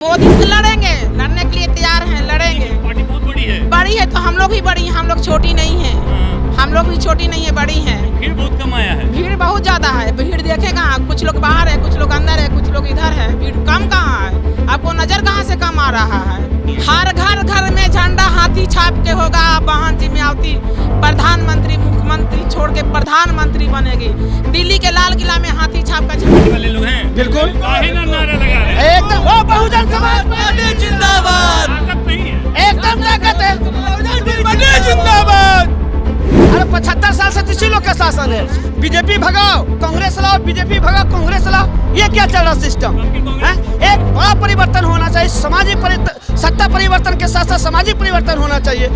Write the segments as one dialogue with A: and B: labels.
A: मोदी से लड़ेंगे, लड़ने के लिए तैयार हैं, लड़ेंगे।
B: पार्टी बहुत बड़ी है
A: तो हम लोग भी बड़ी हैं, हम लोग छोटी नहीं हैं। हम लोग भी छोटी नहीं है, बड़ी हैं।
B: भीड़ बहुत कम आया है।
A: भीड़ बहुत ज्यादा है। भीड़ देखेगा, कुछ लोग बाहर है, कुछ लोग अंदर है, कुछ लोग इधर है। भीड़ कम कहाँ है? आपको नजर कहाँ से कम आ रहा है? हर घर घर में झंडा हाथी छाप के होगा। बहन जी में आवती प्रधानमंत्री, मुख्यमंत्री छोड़ के प्रधानमंत्री बनेगी। दिल्ली के लाल किला में हाथी छाप का झंडा
B: वाले लोग हैं।
C: बिल्कुल
B: काहे ना नारा लगा रहे हैं?
C: एकदम वो बहुजन समाज पार्टी जिंदाबाद,
B: ताकत नहीं है।
C: एकदम ताकत है। बहुजन पार्टी जिंदाबाद। अरे 75 साल से इसी लोग का शासन है। बीजेपी भगाओ, कांग्रेस लाओ, बीजेपी भगाओ, कांग्रेस लाओ। ये क्या चल रहा सिस्टम है? एक बड़ा परिवर्तन होना चाहिए। सत्ता परिवर्तन के साथ साथ सामाजिक परिवर्तन होना चाहिए।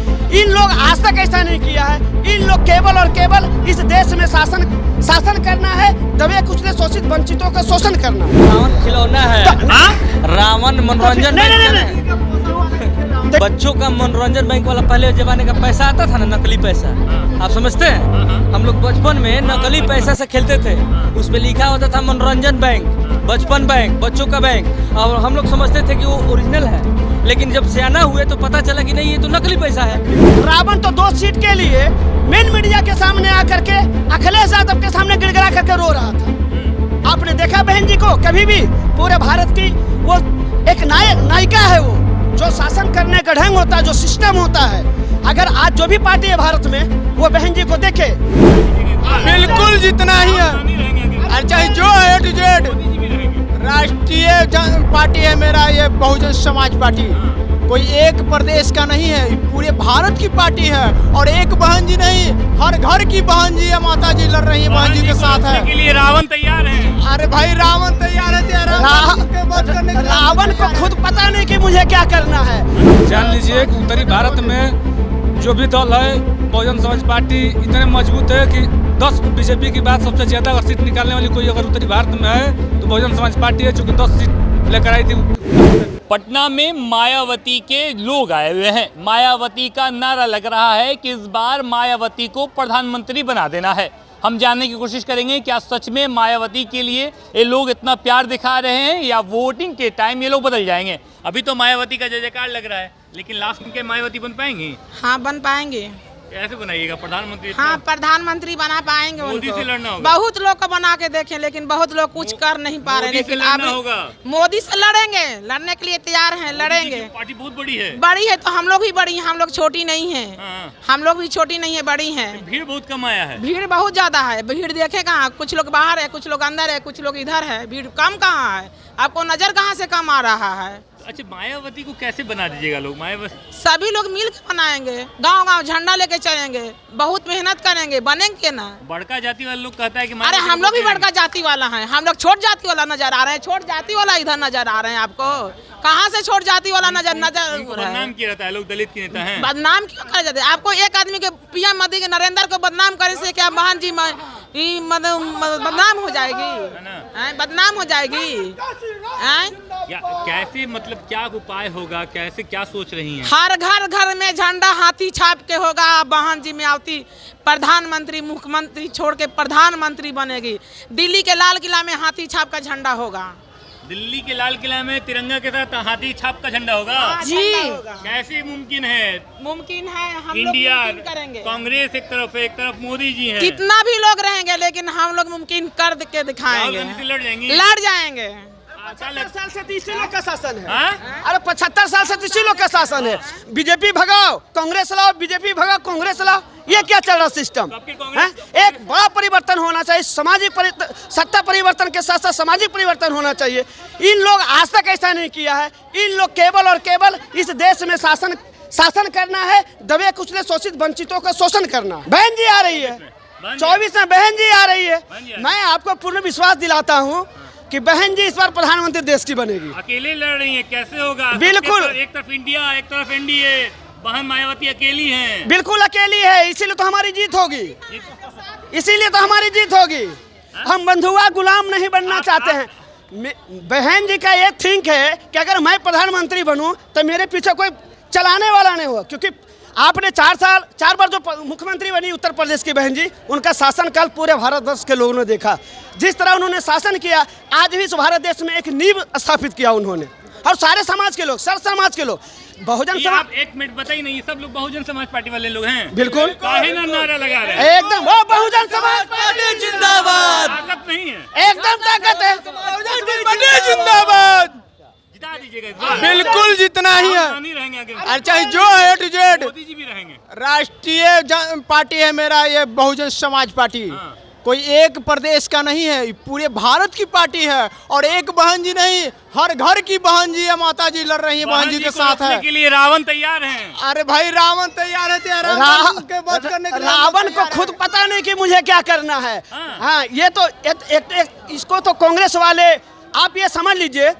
C: इन लोग आज तक ऐसा नहीं किया है। इन लोग केवल और केवल इस देश में शासन करना है, दबे कुचले शोषित वंचितों का शोषण करना।
D: रावण खिलौना है। रावण मनोरंजन बैंक बच्चों का मनोरंजन बैंक वाला पहले जमाने का पैसा आता था ना, नकली पैसा। आप समझते हैं? हम लोग बचपन में नकली पैसा से खेलते थे। उस पे लिखा होता था मनोरंजन बैंक, बचपन बैंक, बच्चों का बैंक। और हम लोग समझते थे कि वो ओरिजिनल है, लेकिन जब सियाना हुए तो पता चला कि नहीं, ये तो नकली पैसा है।
C: रावण तो 2 सीट के लिए मेन मीडिया के सामने आकर के अखिलेश यादव के सामने गिड़गिड़ा करके रो रहा था। आपने देखा बहन जी को? कभी भी पूरे भारत की वो एक नायिका है, वो जो शासन करने का ढंग होता है, जो सिस्टम होता है। अगर आज जो भी पार्टी है भारत में, वो बहन जी को देखे।
E: बिल्कुल जितना ही है, और चाहे जो है A to Z राष्ट्रीय पार्टी है मेरा, ये बहुजन समाज पार्टी। कोई एक प्रदेश का नहीं है, पूरे भारत की पार्टी है। और एक बहन जी नहीं, हर घर की बहन जी या माता जी लड़ रही है, बहन जी के साथ है।
B: के लिए रावण तैयार है।
E: अरे भाई रावण तैयार है,
C: रावण को खुद पता नहीं कि मुझे क्या करना है।
F: जान लीजिए कि उत्तरी भारत में जो भी दल है, बहुजन समाज पार्टी इतने मजबूत है कि 10 बीजेपी की बात सबसे ज्यादा अगर सीट निकालने वाली कोई अगर उत्तरी भारत में है तो बहुजन समाज पार्टी है, जो कि 10 सीट लेकर आई थी।
B: पटना में मायावती के लोग आए हुए हैं। मायावती का नारा लग रहा है कि इस बार मायावती को प्रधानमंत्री बना देना है। हम जानने की कोशिश करेंगे क्या सच में मायावती के लिए ये लोग इतना प्यार दिखा रहे हैं, या वोटिंग के टाइम ये लोग बदल जाएंगे। अभी तो मायावती का जय जयकार लग रहा है, लेकिन लास्ट में क्या मायावती बन पाएंगे?
A: हाँ, बन पाएंगे।
B: ऐसे बनाइएगा प्रधानमंत्री?
A: हाँ, प्रधानमंत्री बना पाएंगे।
B: मोदी से लड़ना होगा।
A: बहुत लोग को बना के देखे, लेकिन बहुत लोग कुछ कर नहीं पा रहे। लेकिन अब मोदी से लड़ेंगे, लड़ने के लिए तैयार हैं, लड़ेंगे।
B: पार्टी बहुत बड़ी है।
A: तो हम लोग भी बड़ी हैं, हम लोग छोटी नहीं हैं। हम लोग भी छोटी नहीं है, बड़ी हैं।
B: भीड़ बहुत कम आया है।
A: भीड़ बहुत ज्यादा है। भीड़ देखेगा, कुछ लोग बाहर है, कुछ लोग अंदर है, कुछ लोग इधर है। भीड़ कम कहाँ है? आपको नजर कहाँ से कम आ रहा है?
B: अच्छा, मायावती को कैसे बना दीजिएगा लोग? मायावती
A: सभी लोग मिल के बनाएंगे, गांव गांव झंडा लेके चलेंगे, बहुत मेहनत करेंगे, बनेंगे ना।
B: बड़का जाति वाले लोग कहता है कि
A: अरे हम लोग भी बड़का जाति वाला हैं। हम लोग छोट जाति वाला नजर आ रहे हैं। छोट जाति वाला इधर नजर आ रहे हैं। आपको कहाँ से छोट जाति वाला नजर
B: बदनाम किया जाता है। लोग दलित के नेता हैं।
A: बदनाम क्यों करे जाते हैं? आपको एक आदमी के PM मोदी के नरेंद्र को बदनाम करे से क्या बहन जी बदनाम हो जाएगी? बदनाम हो जाएगी?
B: कैसे, मतलब क्या उपाय होगा? कैसे, क्या सोच रही हैं?
A: हर घर घर में झंडा हाथी छाप के होगा। बहन जी में आवती प्रधानमंत्री, मुख्यमंत्री छोड़ के प्रधानमंत्री बनेगी। दिल्ली के लाल किला में हाथी छाप का झंडा होगा।
B: दिल्ली के लाल किला में तिरंगा के साथ हाथी छाप का झंडा होगा?
A: जी।
B: कैसे मुमकिन है?
A: मुमकिन है। हम
B: इंडिया
A: लोग करेंगे।
B: कांग्रेस एक तरफ मोदी जी हैं।
A: कितना भी लोग रहेंगे, लेकिन हम लोग मुमकिन कर के दिखाएंगे।
B: लड़ जाएंगे।
A: लड़ जाएंगे।
C: 75 साल से इसी लोग का शासन है।
B: हाँ?
C: अरे 75 साल से इसी लोग का शासन है। बीजेपी भगाओ, कांग्रेस लाओ, बीजेपी भगाओ, कांग्रेस लाओ। ये क्या चल रहा सिस्टम है? एक बड़ा परिवर्तन होना चाहिए। सत्ता परिवर्तन के साथ साथ सामाजिक परिवर्तन होना चाहिए। इन लोग आज तक ऐसा नहीं किया है। इन लोग केवल और केवल इस देश में शासन करना है, दबे कुचले शोषित वंचितों का शोषण करना। बहन जी आ रही है 24 में, बहन जी आ रही है। मैं आपको पूर्ण विश्वास दिलाता हूँ कि बहन जी इस बार प्रधानमंत्री देश की बनेगी।
B: अकेले लड़ रही है, कैसे होगा?
C: बिल्कुल।
B: एक तरफ इंडिया, एक तरफ NDA। बहन मायावती अकेली हैं।
C: बिल्कुल अकेली है, इसीलिए तो हमारी जीत होगी। इसीलिए तो हमारी जीत होगी। हम बंधुआ गुलाम नहीं बनना चाहते हैं। बहन जी का ये थिंक है कि अगर मैं प्रधानमंत्री बनूं तो मेरे पीछे कोई चलाने वाला नहीं हो। क्योंकि आपने 4 बार जो मुख्यमंत्री बनी उत्तर प्रदेश की बहन जी, उनका शासनकाल पूरे भारतवर्ष के लोगों ने देखा। जिस तरह उन्होंने शासन किया, आज भी इस भारत देश में एक नींव स्थापित किया उन्होंने। और सारे समाज के लोग, सर समाज के लोग, बहुजन
B: ये
C: समाज।
B: आप एक मिनट बताइए ना, ये सब लोग बहुजन समाज पार्टी वाले लोग हैं।
C: बिल्कुल।
B: काहे ना नारा लगा रहे हैं?
C: एकदम वो बहुजन समाज पार्टी जिंदाबाद,
B: ताकत नहीं है,
C: एकदम ताकत है,
E: जिंदाबाद।
B: जिता दीजिएगा इस बार।
E: बिल्कुल जितना ही है,
B: नहीं रहेंगे आगे।
E: और चाहे जो है टू जेड।
B: मोदी जी भी रहेंगे।
E: राष्ट्रीय पार्टी है मेरा ये बहुजन समाज पार्टी।
B: हाँ।
E: कोई एक प्रदेश का नहीं है, पूरे भारत की पार्टी है। और एक बहन जी नहीं, हर घर की बहन जी या माता जी लड़ रही है, बहन जी के साथ है।
B: के लिए रावण तैयार हैं।
E: अरे भाई रावण तैयार है, रावण के वध करने के लिए
C: रावण को खुद पता नहीं कि मुझे क्या करना है। हाँ, ये तो इसको तो कांग्रेस वाले, आप ये समझ लीजिए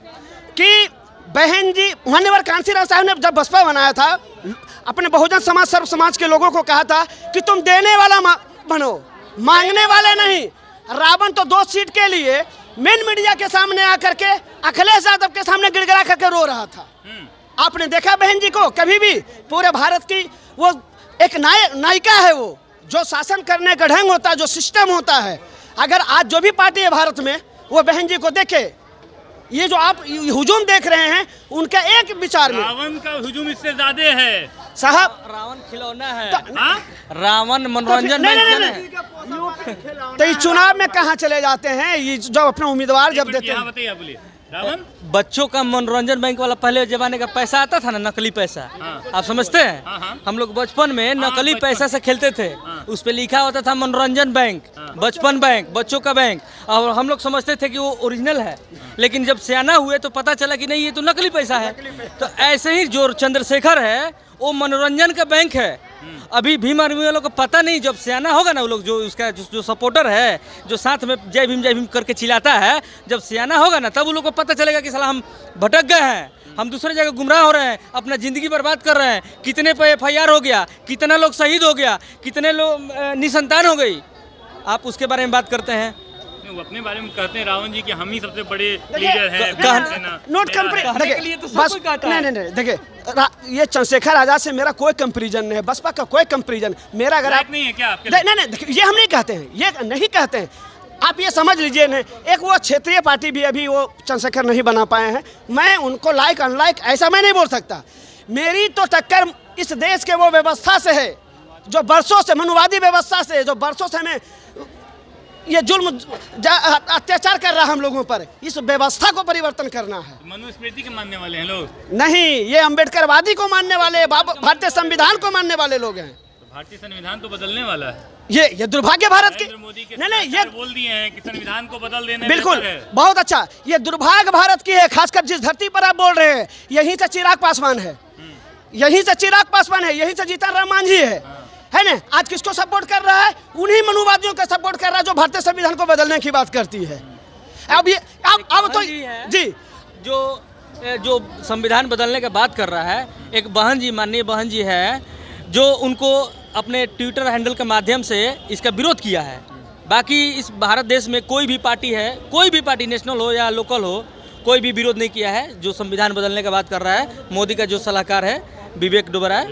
C: कि बहन जी, मान्यवर कांसीराम साहब ने जब बसपा बनाया था, अपने बहुजन समाज, सर्व समाज के लोगों को कहा था कि तुम देने वाला बनो, मांगने वाले नहीं। रावण तो 2 सीट के लिए मेन मीडिया के सामने आकर के अखिलेश यादव के सामने गिड़गिड़ा करके रो रहा था। आपने देखा बहन जी को कभी भी? पूरे भारत की वो एक नायिका है, वो जो शासन करने का ढंग होता है, जो सिस्टम होता है। अगर आज जो भी पार्टी है भारत में, वो बहन जी को देखे। ये जो आप हुजूम देख रहे हैं, उनका एक विचार में,
B: रावण का हुजूम इससे ज्यादा है
C: साहब।
D: रावण खिलौना है,
B: हाँ?
D: रावण मनोरंजन
C: नहीं,
D: बैंक
C: नहीं,
D: है।
C: तो इस चुनाव में कहाँ चले जाते हैं ये जो अपने उम्मीदवार जब देते
B: यहाँ
C: हैं?
B: बताइए, आप बोलिए। रावण
D: बच्चों का मनोरंजन बैंक वाला पहले जमाने का पैसा आता था ना, नकली पैसा।
B: हाँ।
D: आप समझते हैं?
B: हाँ, हाँ।
D: हम लोग बचपन में नकली
B: बचपन।
D: पैसा से खेलते थे।
B: हाँ।
D: उस पे लिखा होता था मनोरंजन बैंक, बचपन बैंक, बच्चों का बैंक। और हम लोग समझते थे कि वो ओरिजिनल है। लेकिन जब सियाना हुए तो पता चला कि नहीं, ये तो नकली पैसा है। तो ऐसे ही जो चंद्रशेखर है, वो मनोरंजन का बैंक है। अभी भीम आर्मी वालों को पता नहीं, जब सियाना होगा ना, वो लोग जो उसका जो सपोर्टर है, जो साथ में जय भीम करके चिल्लाता है, जब सियाना होगा ना, तब वो लोग को पता चलेगा कि साला हम भटक गए हैं, हम दूसरे जगह गुमराह हो रहे हैं, अपना ज़िंदगी बर्बाद कर रहे हैं। कितने पे FIR हो गया, कितना लोग शहीद हो गया, कितने लोग निसंतान हो गई। आप उसके बारे में बात करते हैं।
B: वो अपने बारे में कहते हैं रावण जी कि हम ही सबसे बड़े लीडर हैं।
C: नोट
D: कहने के लिए तो सब
C: बस
D: कोई कहता है।
C: नहीं, देखिए, ये चंद्रशेखर आजाद से मेरा कोई कंपैरिजन नहीं है, बसपा का कोई कंपैरिजन मेरा। अगर आप
B: नहीं है क्या आपके?
C: नहीं, देखिए, ये हम नहीं कहते हैं, ये नहीं कहते हैं। आप ये समझ लीजिए ना, एक वो क्षेत्रीय पार्टी भी अभी वो चंद्रशेखर नहीं बना पाए हैं। मैं उनको लाइक अनलाइक ऐसा मैं नहीं बोल सकता। मेरी तो टक्कर इस देश के वो व्यवस्था से है, जो बरसों से, मनुवादी व्यवस्था से, जो बरसों से हमें ये जुल्म अत्याचार कर रहा है हम लोगों पर। इस व्यवस्था को परिवर्तन करना है।
B: मनुस्मृति के मानने वाले हैं लोग
C: नहीं, ये अम्बेडकरवादी को मानने वाले, भारतीय संविधान को मानने वाले लोग हैं।
B: तो भारतीय संविधान तो बदलने वाला है।
C: ये दुर्भाग्य भारत की।
B: नरेंद्र मोदी के
C: नहीं, ये
B: बोल दिए हैं कि संविधान को बदल देना
C: बिल्कुल
B: बेहतर है।
C: बहुत अच्छा। ये दुर्भाग्य भारत की है, खासकर जिस धरती पर आप बोल रहे हैं। यहीं से चिराग पासवान है, यहीं से चिराग पासवान है, यहीं से जीतन राम मांझी है ना। आज किसको सपोर्ट कर रहा है? उन्हीं मनुवादियों का सपोर्ट कर रहा है जो भारतीय संविधान को बदलने की बात करती है। अब ये अब तो जी,
D: जो संविधान बदलने की बात कर रहा है, एक बहन जी, माननीय बहन जी है, जो उनको अपने ट्विटर हैंडल के माध्यम से इसका विरोध किया है। बाकी इस भारत देश में कोई भी पार्टी है, कोई भी पार्टी, नेशनल हो या लोकल हो, कोई भी विरोध नहीं किया है जो संविधान बदलने की बात कर रहा है। मोदी का जो सलाहकार है विवेक डोबराय,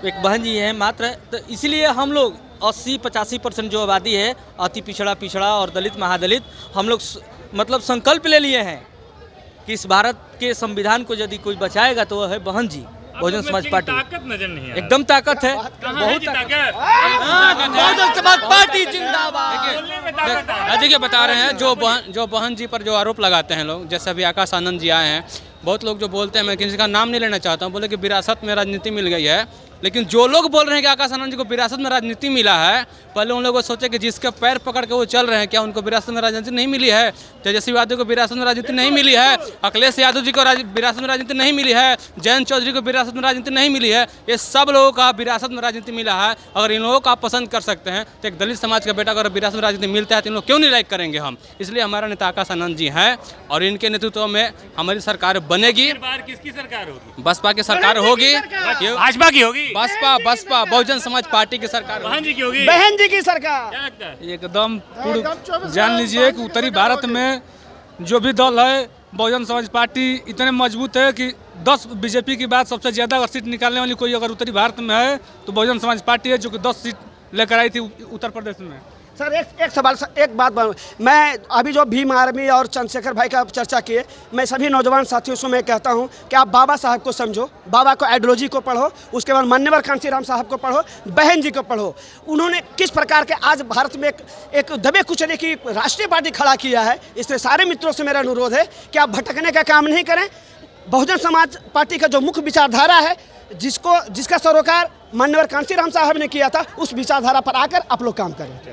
D: एक बहन जी हैं मात्र। तो इसलिए हम लोग 80-85% जो आबादी है, अति पिछड़ा और दलित महादलित, हम लोग मतलब संकल्प ले लिए हैं कि इस भारत के संविधान को यदि कोई बचाएगा तो वह है बहन जी, बहुजन समाज पार्टी।
B: ताकत नजर नहीं आ
D: एकदम ताकत है,
B: बहुत ताकत।
D: बहुजन समाज पार्टी जिंदाबाद।
G: देखिए, बता रहे हैं जो बहन जी पर जो आरोप लगाते हैं लोग, जैसे अभी आकाश आनंद जी आए हैं, बहुत लोग जो बोलते हैं, मैं किसी का नाम नहीं लेना चाहता हूँ, बोले कि विरासत में राजनीति मिल गई है। लेकिन जो लोग बोल रहे हैं कि आकाश आनंद जी को विरासत में राजनीति मिला है, पहले उन लोगों को सोचे कि जिसके पैर पकड़ के वो चल रहे हैं, क्या उनको विरासत में राजनीति नहीं मिली है? तेजस्वी यादव को विरासत में राजनीति नहीं मिली है, अखिलेश यादव जी को विरासत में राजनीति नहीं मिली है, जयंत चौधरी को विरासत में राजनीति नहीं मिली है। ये सब लोगों का विरासत में राजनीति मिला है। अगर इन लोगों को आप पसंद कर सकते हैं तो एक दलित समाज का बेटा अगर विरासत में राजनीति मिलता है तो इन लोग क्यों नहीं लाइक करेंगे हम? इसलिए हमारा नेता आकाश आनंद जी हैं और इनके नेतृत्व में हमारी सरकार बनेगी।
B: किसकी सरकार होगी?
G: बसपा की सरकार होगी,
B: भाजपा की होगी।
G: बसपा बहुजन समाज पार्टी की सरकार होगी।
B: बहन जी की होगी।
C: बहन जी की सरकार।
B: क्या लगता है?
F: एकदम पूर्ण जान लीजिए कि उत्तरी भारत में जो भी दल है, बहुजन समाज पार्टी इतने मजबूत है कि 10 बीजेपी की बात सबसे ज़्यादा अगर सीट निकालने वाली कोई अगर उत्तरी भारत में है तो बहुजन समाज पार्टी है, जो कि 10 सीट लेकर आई थी उत्तर प्रदेश में।
C: सर एक सवाल, एक बात मैं अभी जो भीम आर्मी और चंद्रशेखर भाई का चर्चा किए, मैं सभी नौजवान साथियों से मैं कहता हूं कि आप बाबा साहब को समझो, बाबा को आइडियोलॉजी को पढ़ो, उसके बाद मान्यवर कांशीराम साहब को पढ़ो, बहन जी को पढ़ो। उन्होंने किस प्रकार के आज भारत में एक दबे कुचले की राष्ट्रीय पार्टी खड़ा किया है। इसलिए सारे मित्रों से मेरा अनुरोध है कि आप भटकने का काम नहीं करें। बहुजन समाज पार्टी का जो मुख्य विचारधारा है, जिसका सरोकार मान्यवर कांशीराम साहब ने किया था, उस विचारधारा पर आकर आप लोग काम करें।